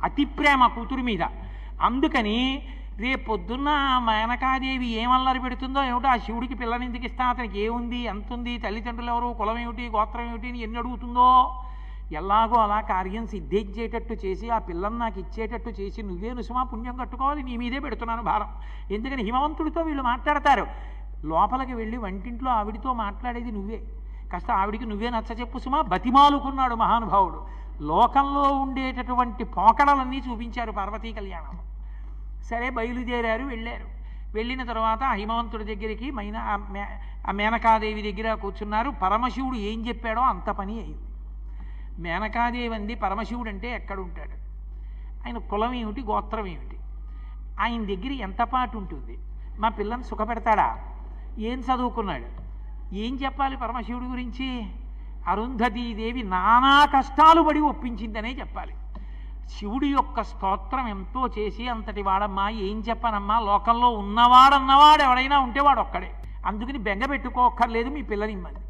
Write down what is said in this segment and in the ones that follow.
అతి ప్రేమ కూతురు మీద. అందుకని రేపొద్దున్న మేనకాదేవి ఏమల్లరి పెడుతుందో ఏమిటో, ఆ శివుడికి పిల్లని ఎందుకు ఇస్తా, అతనికి ఏముంది, అంతుంది, తల్లిదండ్రులు ఎవరు, కులం ఏమిటి, గోత్రం ఏమిటి అని ఎన్ని అడుగుతుందో, ఎలాగో అలా కార్యం సిద్ధించేటట్టు చేసి ఆ పిల్లని నాకు ఇచ్చేటట్టు చేసి నువ్వే నుసుమా పుణ్యం కట్టుకోవాలి, నీ మీదే పెడుతున్నాను భారం. ఎందుకని హిమవంతుడితో వీళ్ళు మాట్లాడతారు, లోపలికి వెళ్ళి వంటింట్లో ఆవిడితో మాట్లాడేది నువ్వే, కాస్త ఆవిడికి నువ్వే నచ్చ చెప్పు సుమా, బతిమాలుకున్నాడు మహానుభావుడు. లోకంలో ఉండేటటువంటి పోకడలన్నీ చూపించారు పార్వతీ కళ్యాణంలో. సరే బయలుదేరారు, వెళ్ళారు. వెళ్ళిన తర్వాత హిమవంతుడి దగ్గరికి ఆ మేనకాదేవి దగ్గర కూర్చున్నారు. పరమశివుడు ఏం చెప్పాడో అంత పని అయింది. మేనకాదేవి అంది, పరమశివుడు అంటే ఎక్కడుంటాడు, ఆయన కులం ఏమిటి, గోత్రం ఏమిటి, ఆయన దగ్గర ఎంత పాటు ఉంటుంది, మా పిల్లని సుఖపెడతాడా, ఏం చదువుకున్నాడు, ఏం చెప్పాలి పరమశివుడి గురించి. అరుంధతీదేవి నానా కష్టాలు పడి ఒప్పించిందనే చెప్పాలి. శివుడి యొక్క స్తోత్రం ఎంతో చేసి అంతటి వాడమ్మా, ఏం చెప్పనమ్మా, లోకంలో ఉన్నవాడన్నవాడు ఎవడైనా ఉంటే వాడు ఒక్కడే, అందుకని బెంగ పెట్టుకోక్కర్లేదు, మీ పిల్లనిమ్మని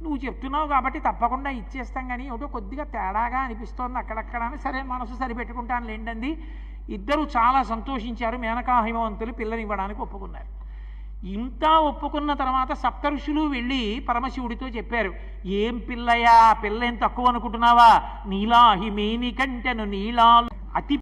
నువ్వు చెప్తున్నావు కాబట్టి తప్పకుండా ఇచ్చేస్తాం, కానీ ఏమిటో కొద్దిగా తేడాగా అనిపిస్తోంది అక్కడక్కడ అని. సరే మనసు సరిపెట్టుకుంటాను లేండండి. ఇద్దరు చాలా సంతోషించారు. మేనకా హిమవంతులు పిల్లనివ్వడానికి ఒప్పుకున్నారు. ఇంత ఒప్పుకున్న తర్వాత సప్తఋషులు వెళ్ళి పరమశివుడితో చెప్పారు, ఏం పిల్లయా, పిల్ల ఏం తక్కువ అనుకుంటున్నావా, నీలా హిమేని కంటెను నీలా అతి